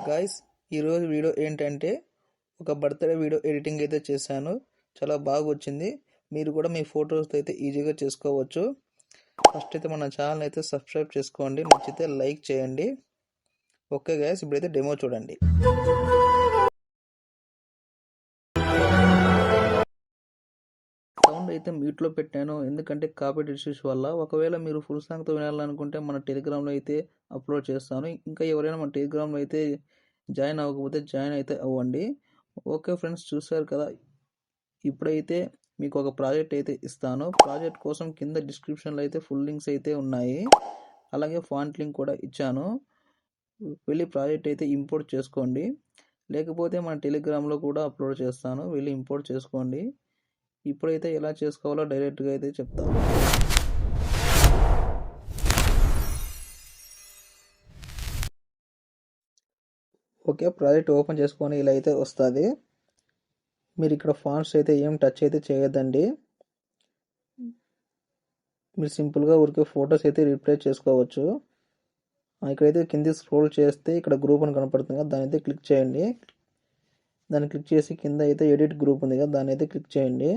Guys, ఈరోజు video ఏంటంటే ఒక బర్త్డే వీడియో ఎడిటింగ్ అయితే చేశాను. చాలా బాగా వచ్చింది. మీరు కూడా మీ ఫొటోస్ అయితే ఈజీగా చేసుకోవచ్చు. ఫస్ట్ అయితే మన ఛానల్ అయితే సబ్స్క్రైబ్ చేసుకోండి, నచ్చితే లైక్ చేయండి. ఓకే గాయ్స్, ఇప్పుడైతే డెమో చూడండి. సౌండ్ అయితే మ్యూట్లో పెట్టాను, ఎందుకంటే కాపీరైట్ ఇష్యూస్ వల్ల. ఒకవేళ మీరు ఫుల్ సాంగ్తో వినాలనుకుంటే మన టెలిగ్రామ్లో అయితే అప్లోడ్ చేస్తాను. ఇంకా ఎవరైనా మన టెలిగ్రామ్లో అయితే జాయిన్ అవ్వకపోతే జాయిన్ అయితే అవ్వండి. ఓకే ఫ్రెండ్స్, చూసారు కదా. ఇప్పుడైతే మీకు ఒక ప్రాజెక్ట్ అయితే ఇస్తాను. ప్రాజెక్ట్ కోసం కింద డిస్క్రిప్షన్లో అయితే ఫుల్ లింక్స్ అయితే ఉన్నాయి, అలాగే ఫాంట్ లింక్ కూడా ఇచ్చాను. వెళ్ళి ప్రాజెక్ట్ అయితే ఇంపోర్ట్ చేసుకోండి, లేకపోతే మన టెలిగ్రామ్లో కూడా అప్లోడ్ చేస్తాను, వెళ్ళి ఇంపోర్ట్ చేసుకోండి. ఇప్పుడైతే ఎలా చేసుకోవాలో డైరెక్ట్గా అయితే చెప్తాను. ఓకే, ప్రాజెక్ట్ ఓపెన్ చేసుకొని ఇలా అయితే వస్తుంది. మీరు ఇక్కడ ఫాంట్స్ అయితే ఏం టచ్ అయితే చేయొద్దండి. మీరు సింపుల్గా ఊరికే ఫొటోస్ అయితే రీప్లేస్ చేసుకోవచ్చు. ఇక్కడైతే కింది స్క్రోల్ చేస్తే ఇక్కడ గ్రూప్ అని కనపడుతుంది కదా, దాని అయితే క్లిక్ చేయండి. దాన్ని క్లిక్ చేసి కింద అయితే ఎడిట్ గ్రూప్ ఉంది కదా, దాన్ని అయితే క్లిక్ చేయండి.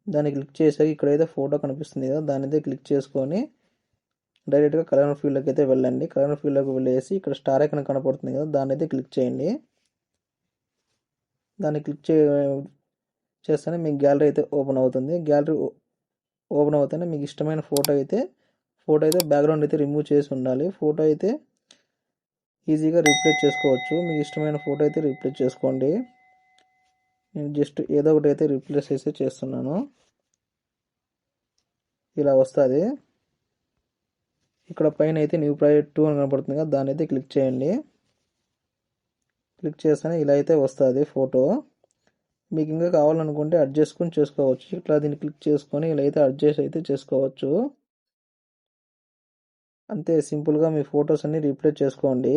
దాన్ని క్లిక్ చేసాక ఇక్కడైతే ఫోటో కనిపిస్తుంది కదా, దాన్ని అయితే క్లిక్ చేసుకొని డైరెక్ట్గా కలర్ ఫీల్డ్లోకి అయితే వెళ్ళండి. కలర్ ఫీల్డ్లోకి వెళ్ళేసి ఇక్కడ స్టార్ ఐకాన్ కనపడుతుంది కదా, దాన్ని అయితే క్లిక్ చేయండి. దాన్ని క్లిక్ చేస్తేనే మీకు గ్యాలరీ అయితే ఓపెన్ అవుతుంది. గ్యాలరీ ఓపెన్ అవుతేనే మీకు ఇష్టమైన ఫోటో అయితే బ్యాక్గ్రౌండ్ అయితే రిమూవ్ చేసి ఉండాలి. ఫోటో అయితే ఈజీగా రీప్లేస్ చేసుకోవచ్చు. మీకు ఇష్టమైన ఫోటో అయితే రీప్లేస్ చేసుకోండి. నేను జస్ట్ ఏదో ఒకటి అయితే రీప్లేస్ అయితే చేస్తున్నాను. ఇలా వస్తుంది. ఇక్కడ పైన అయితే న్యూ ప్రాజెక్ట్ 2 అని కనపడుతుంది కదా, దాన్ని అయితే క్లిక్ చేయండి. క్లిక్ చేస్తేనే ఇలా అయితే వస్తుంది ఫోటో. మీకు ఇంకా కావాలనుకుంటే అడ్జస్ట్ చేసుకోవచ్చు. ఇట్లా దీన్ని క్లిక్ చేసుకొని ఇలా అయితే అడ్జస్ట్ అయితే చేసుకోవచ్చు. అంతే సింపుల్గా మీ ఫొటోస్ అన్ని రీప్లేస్ చేసుకోండి.